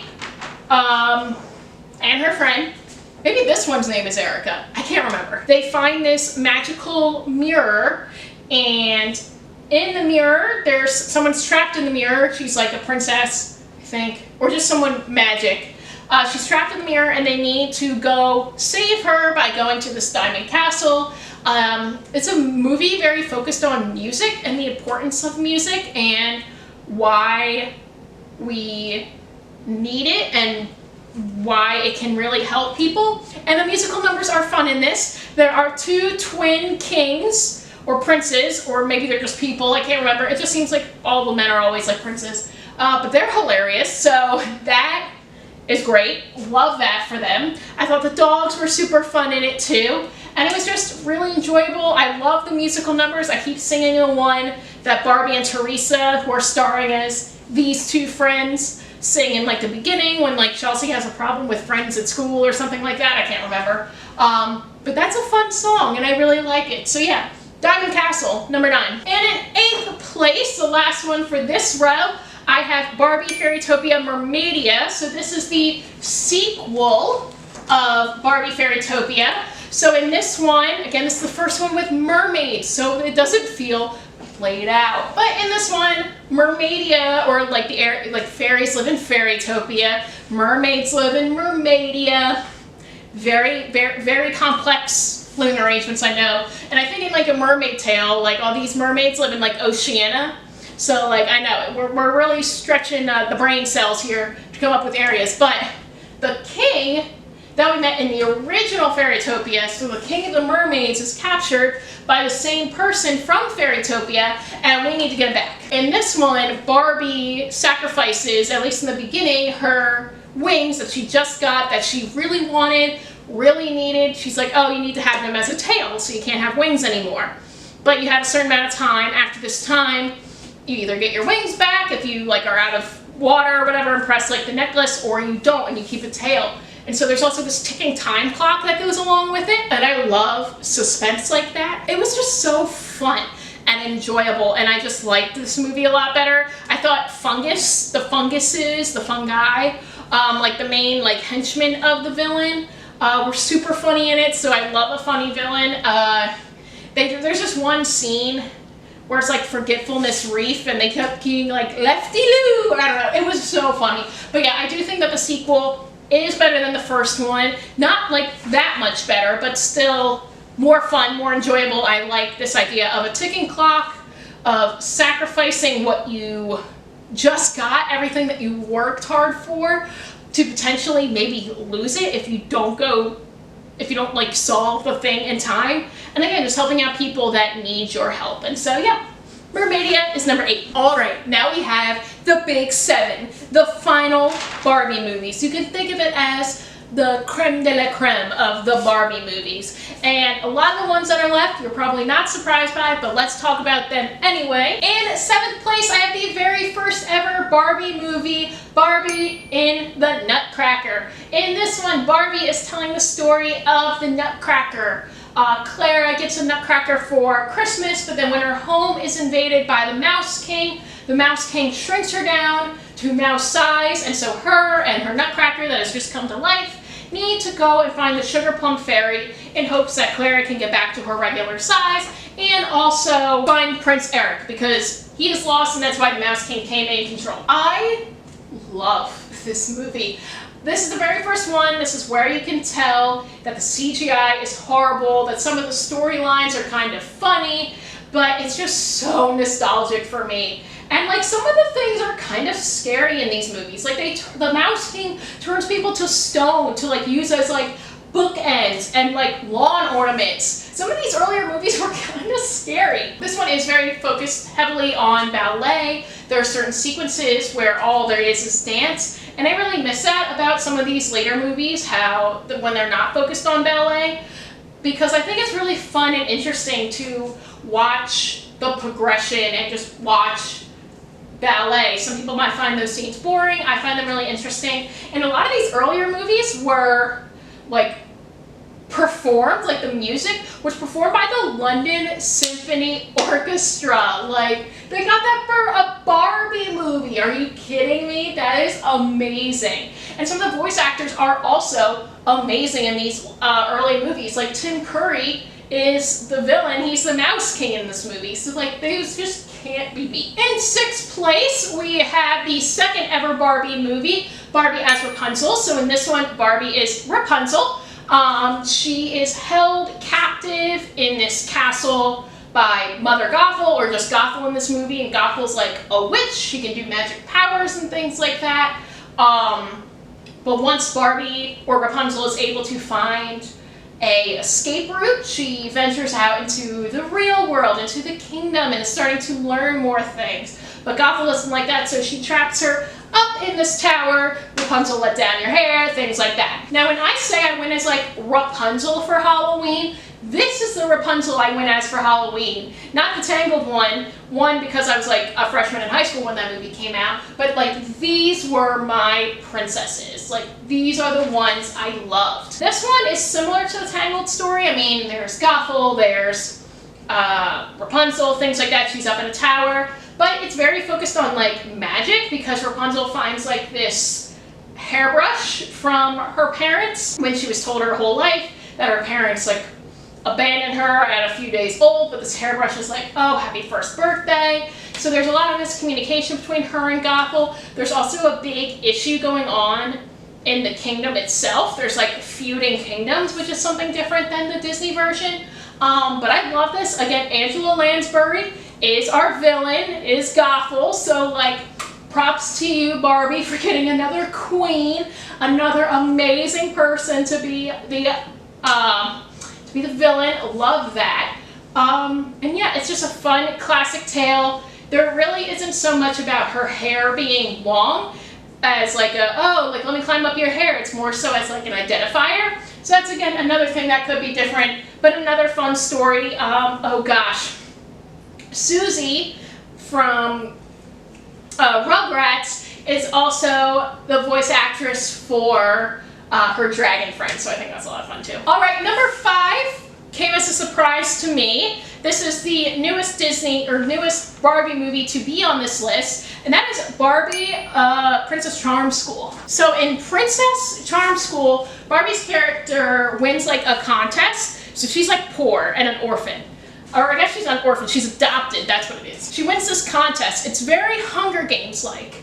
and her friend, maybe this one's name is Erica, I can't remember. They find this magical mirror, and in the mirror, there's someone's trapped in the mirror. She's like a princess, I think, or just someone magic. She's trapped in the mirror, and they need to go save her by going to this Diamond Castle. It's a movie very focused on music and the importance of music and why we need it and why it can really help people. And the musical numbers are fun in this. There are two twin kings or princes, or maybe they're just people, I can't remember. It just seems like all the men are always like princes, but they're hilarious, so that is great. Love that for them. I thought the dogs were super fun in it too, and it was just really enjoyable. I love the musical numbers. I keep singing the one that Barbie and Teresa, who are starring as these two friends, sing in like the beginning when like Chelsea has a problem with friends at school or something like that. I can't remember. But that's a fun song and I really like it. So yeah, Diamond Castle, number 9. And in 8th place, the last one for this row, I have Barbie Fairytopia Mermaidia. So this is the sequel of Barbie Fairytopia. So in this one, again, this is the first one with mermaids, so it doesn't feel played out. But in this one, Mermaidia, or like the air, like fairies live in Fairytopia, mermaids live in Mermaidia. Very, very, very complex living arrangements, I know. And I think in like a mermaid tale, like all these mermaids live in like Oceania. So like I know we're really stretching the brain cells here to come up with areas, but the king that we met in the original Fairytopia, so the king of the mermaids, is captured by the same person from Fairytopia, and we need to get him back. In this one, Barbie sacrifices, at least in the beginning, her wings that she just got, that she really wanted, really needed. She's like, oh, you need to have them as a tail, so you can't have wings anymore. But you have a certain amount of time. After this time, you either get your wings back if you like are out of water or whatever and press like the necklace, or you don't and you keep a tail. And so there's also this ticking time clock that goes along with it. And I love suspense like that. It was just so fun and enjoyable, and I just liked this movie a lot better. I thought the fungi, like the main like henchmen of the villain, were super funny in it, so I love a funny villain. There's just one scene where it's like Forgetfulness Reef and they kept being like lefty-loo, I don't know, it was so funny. But yeah, I do think that the sequel is better than the first one. Not like that much better, but still more fun, more enjoyable. I like this idea of a ticking clock, of sacrificing what you just got, everything that you worked hard for, to potentially maybe lose it if you don't like solve the thing in time. And again, just helping out people that need your help. And so yeah, Mermaidia is number 8. All right, now we have the big 7, the final Barbie movies. You can think of it as the creme de la creme of the Barbie movies. And a lot of the ones that are left, you're probably not surprised by, but let's talk about them anyway. In 7th place, I have the very first ever Barbie movie, Barbie in the Nutcracker. In this one, Barbie is telling the story of the Nutcracker. Clara gets a Nutcracker for Christmas, but then when her home is invaded by the Mouse King shrinks her down to mouse size, and so her and her Nutcracker that has just come to life need to go and find the Sugar Plum Fairy in hopes that Clara can get back to her regular size, and also find Prince Eric because he is lost, and that's why the Mouse King came in control. I love this movie. This is the very first one. This is where you can tell that the CGI is horrible, that some of the storylines are kind of funny, but it's just so nostalgic for me. And like some of the things are kind of scary in these movies. Like the Mouse King turns people to stone to like use as like bookends and like lawn ornaments. Some of these earlier movies were kind of scary. This one is very focused heavily on ballet. There are certain sequences where all there is dance, and I really miss that about some of these later movies, when they're not focused on ballet, because I think it's really fun and interesting to watch the progression and just watch ballet. Some people might find those scenes boring. I find them really interesting. And a lot of these earlier movies were like performed, like the music was performed by the London Symphony Orchestra. Like, they got that for a Barbie movie. Are you kidding me? That is amazing. And some of the voice actors are also amazing in these early movies. Like Tim Curry is the villain. He's the Mouse King in this movie. So like, those just can't be beat. In 6th place, we have the second ever Barbie movie, Barbie as Rapunzel. So in this one, Barbie is Rapunzel. She is held captive in this castle by Mother Gothel, or just Gothel in this movie, and Gothel's like a witch. She can do magic powers and things like that. But once Barbie or Rapunzel is able to find a escape route, she ventures out into the real world, into the kingdom, and is starting to learn more things. But Gothel doesn't like that, so she traps her up in this tower. Rapunzel, let down your hair, things like that. Now, when I say I went as like Rapunzel for Halloween, this is the Rapunzel I went as for Halloween. Not the Tangled one. One, because I was like a freshman in high school when that movie came out. But like, these were my princesses. Like, these are the ones I loved. This one is similar to the Tangled story. I mean, there's Gothel, there's Rapunzel, things like that. She's up in a tower. But it's very focused on like magic, because Rapunzel finds like this hairbrush from her parents when she was told her whole life that her parents like abandoned her at a few days old, but this hairbrush is like, oh, happy first birthday. So there's a lot of miscommunication between her and Gothel. There's also a big issue going on in the kingdom itself. There's like feuding kingdoms, which is something different than the Disney version. But I love this. Again, Angela Lansbury is our villain, is Gothel. So like, props to you, Barbie, for getting another queen, another amazing person to be the villain. Love that. And yeah, it's just a fun classic tale. There really isn't so much about her hair being long as like like let me climb up your hair. It's more so as like an identifier. So that's again another thing that could be different, but another fun story. Oh gosh, Susie from Rugrats is also the voice actress for her dragon friend, so I think that's a lot of fun too. All right, number 5 came as a surprise to me. This is the newest newest Barbie movie to be on this list, and that is Barbie Princess Charm School. So in Princess Charm School, Barbie's character wins like a contest. So she's like poor and an orphan. Or I guess she's not an orphan, she's adopted, that's what it is. She wins this contest. It's very Hunger Games-like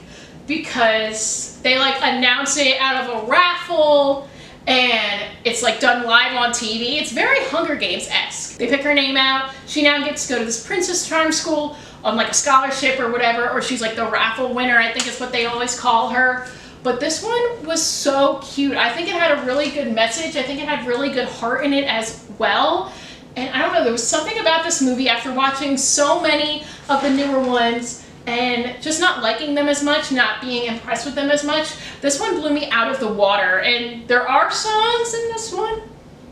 because they like announce it out of a raffle and it's like done live on TV. It's very Hunger Games-esque. They pick her name out. She now gets to go to this Princess Charm School on like a scholarship or whatever, or she's like the raffle winner, I think is what they always call her. But this one was so cute. I think it had a really good message. I think it had really good heart in it as well. And I don't know, there was something about this movie after watching so many of the newer ones and just not liking them as much, not being impressed with them as much. This one blew me out of the water, and there are songs in this one,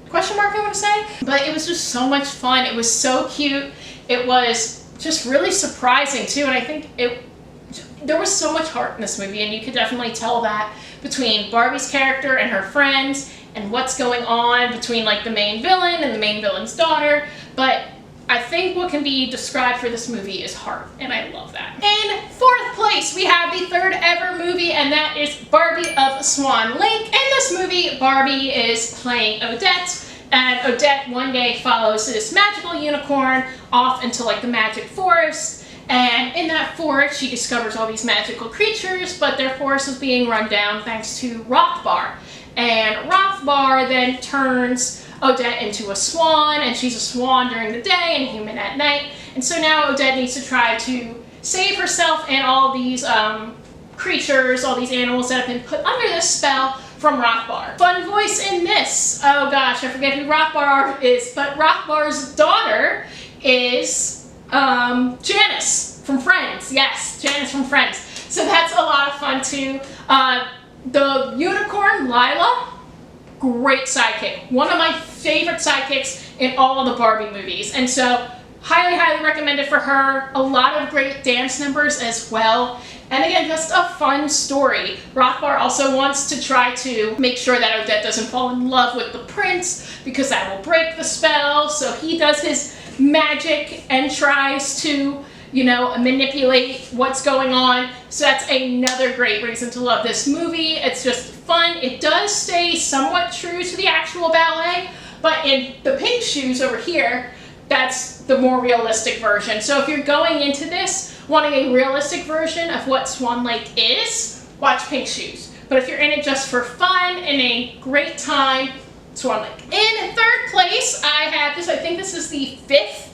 question mark I want to say, but it was just so much fun. It was so cute. It was just really surprising too, and I think there was so much heart in this movie, and you could definitely tell that between Barbie's character and her friends and what's going on between like the main villain and the main villain's daughter. But I think what can be described for this movie is heart, and I love that. In 4th place, we have the 3rd ever movie, and that is Barbie of Swan Lake. In this movie, Barbie is playing Odette, and Odette one day follows this magical unicorn off into like the magic forest, and in that forest she discovers all these magical creatures, but their forest is being run down thanks to Rothbar. And Rothbar then turns Odette into a swan, and she's a swan during the day and human at night. And so now Odette needs to try to save herself and all these creatures, all these animals that have been put under this spell from Rothbar. Fun voice in this. Oh gosh, I forget who Rothbar is, but Rothbar's daughter is Janice from Friends. Yes, Janice from Friends. So that's a lot of fun too. The unicorn, Lila, great sidekick. One of my favorite sidekicks in all of the Barbie movies. And so, highly, highly recommended for her. A lot of great dance numbers as well. And again, just a fun story. Rothbar also wants to try to make sure that Odette doesn't fall in love with the prince, because that will break the spell. So he does his magic and tries to, you know, manipulate what's going on. So that's another great reason to love this movie. It's just fun. It does stay somewhat true to the actual ballet, but in the pink shoes over here, that's the more realistic version. So if you're going into this wanting a realistic version of what Swan Lake is, watch Pink Shoes. But if you're in it just for fun and a great time, Swan Lake. In 3rd place, I have this, I think this is the 5th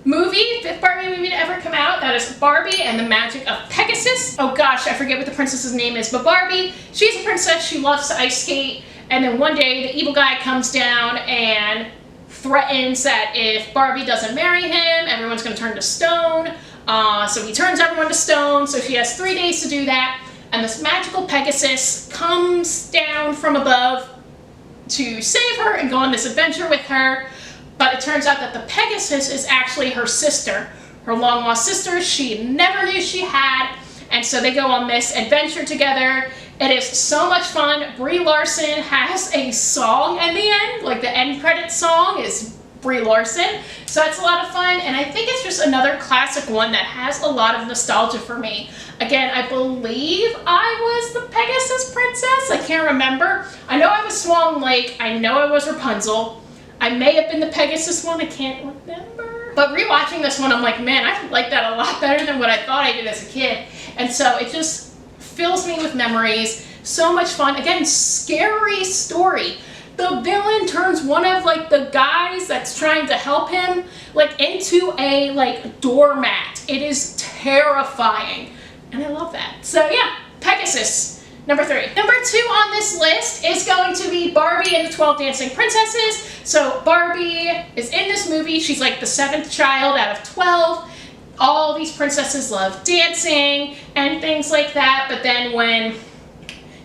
Barbie movie to ever come out. That is Barbie and the Magic of Pegasus. Oh gosh, I forget what the princess's name is, but Barbie, she's a princess, she loves to ice skate, and then one day the evil guy comes down and threatens that if Barbie doesn't marry him, everyone's gonna turn to stone. So he turns everyone to stone, so she has 3 days to do that, and this magical Pegasus comes down from above to save her and go on this adventure with her. But it turns out that the Pegasus is actually her sister, her long-lost sister she never knew she had, and so they go on this adventure together. It is so much fun. Brie Larson has a song in the end, like the end credits song is Brie Larson, so it's a lot of fun, and I think it's just another classic one that has a lot of nostalgia for me. Again, I believe I was the Pegasus princess, I can't remember. I know I was Swan Lake, I know I was Rapunzel. I may have been the Pegasus one, I can't remember. But rewatching this one, I'm like, man, I like that a lot better than what I thought I did as a kid. And so it just fills me with memories. So much fun. Again, scary story. The villain turns one of like the guys that's trying to help him like into a like doormat. It is terrifying. And I love that. So yeah, Pegasus, number 3. Number 2 on this list is going to be Barbie and the 12 Dancing Princesses. So Barbie is in this movie. She's like the 7th child out of 12. All these princesses love dancing and things like that. But then when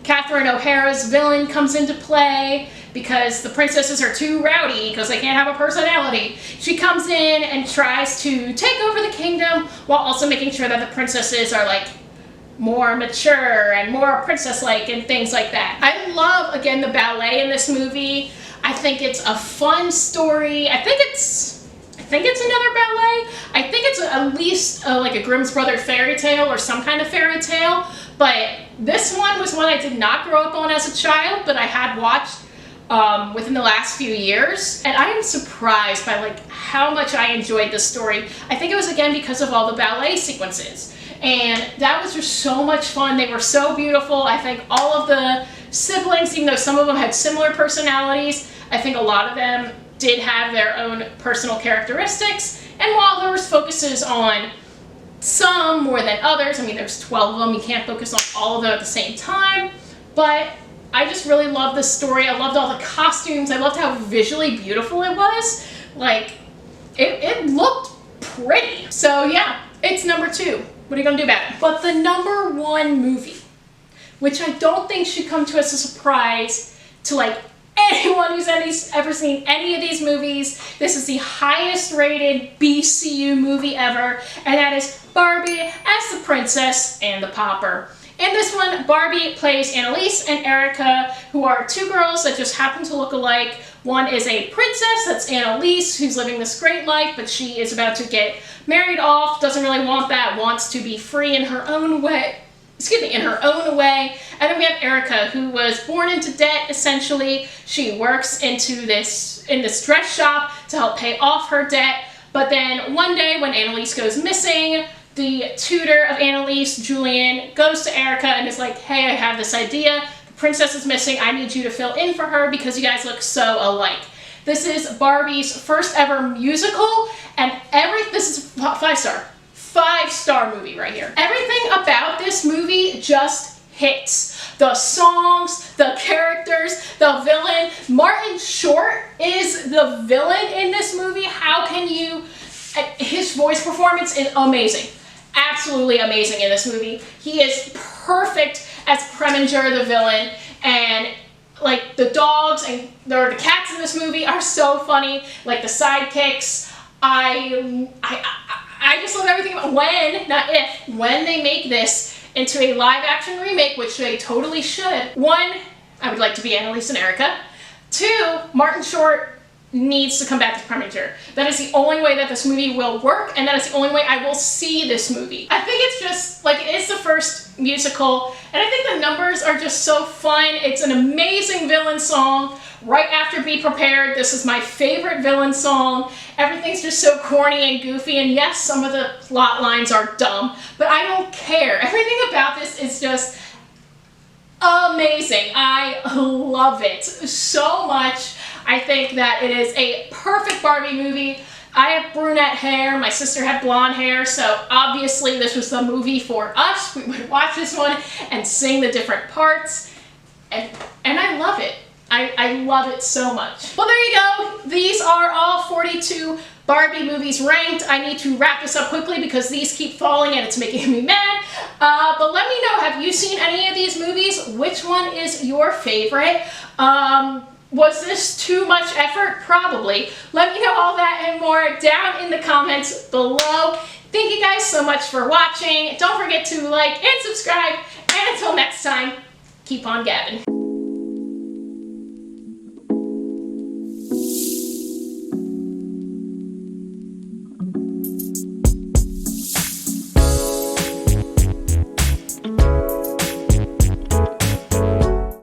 Catherine O'Hara's villain comes into play, because the princesses are too rowdy because they can't have a personality, she comes in and tries to take over the kingdom while also making sure that the princesses are like more mature and more princess-like and things like that. I love, again, the ballet in this movie. I think it's a fun story. I think it's another ballet. I think it's at least like a Grimm's Brother fairy tale or some kind of fairy tale. But this one was one I did not grow up on as a child, but I had watched within the last few years. And I am surprised by like how much I enjoyed this story. I think it was, again, because of all the ballet sequences. And that was just so much fun. They were so beautiful. I think all of the siblings, even though some of them had similar personalities, I think a lot of them did have their own personal characteristics. And while there was focuses on some more than others, I mean, there's 12 of them, you can't focus on all of them at the same time, but I just really loved this story. I loved all the costumes. I loved how visually beautiful it was. Like, it looked pretty. So yeah, it's number 2. What are you gonna do about it? But the number 1 movie, which I don't think should come to us as a surprise to like anyone who's ever seen any of these movies. This is the highest rated BCU movie ever, and that is Barbie as the Princess and the Pauper. In this one, Barbie plays Annalise and Erica, who are 2 girls that just happen to look alike. One is a princess, that's Annalise, who's living this great life, but she is about to get married off, doesn't really want that, wants to be free in her own way. In her own way. And then we have Erica, who was born into debt, essentially. She works in this dress shop to help pay off her debt. But then one day when Annalise goes missing, the tutor of Annalise, Julian, goes to Erica and is like, hey, I have this idea. The princess is missing. I need you to fill in for her because you guys look so alike. This is Barbie's first ever musical, and this is 5-star. 5-star movie right here. Everything about this movie just hits. The songs, the characters, the villain. Martin Short is the villain in this movie. How can you... His voice performance is amazing. Absolutely amazing in this movie. He is perfect as Preminger, the villain, and like the dogs and the cats in this movie are so funny. Like the sidekicks. I just love everything about when they make this into a live action remake, which they totally should. 1, I would like to be Annalise and Erica. 2, Martin Short needs to come back as Preminger. That is the only way that this movie will work, and that is the only way I will see this movie. I think it's just, like, it is the first musical, and I think the numbers are just so fun. It's an amazing villain song. Right after Be Prepared, this is my favorite villain song. Everything's just so corny and goofy, and yes, some of the plot lines are dumb, but I don't care. Everything about this is just amazing. I love it so much. I think that it is a perfect Barbie movie. I have brunette hair, my sister had blonde hair, so obviously this was the movie for us. We would watch this one and sing the different parts, and I love it. I love it so much. Well, there you go. These are all 42 Barbie movies ranked. I need to wrap this up quickly because these keep falling and it's making me mad. But let me know, have you seen any of these movies? Which one is your favorite? Was this too much effort? Probably. Let me know all that and more down in the comments below. Thank you guys so much for watching. Don't forget to like and subscribe. And until next time, keep on gabbing.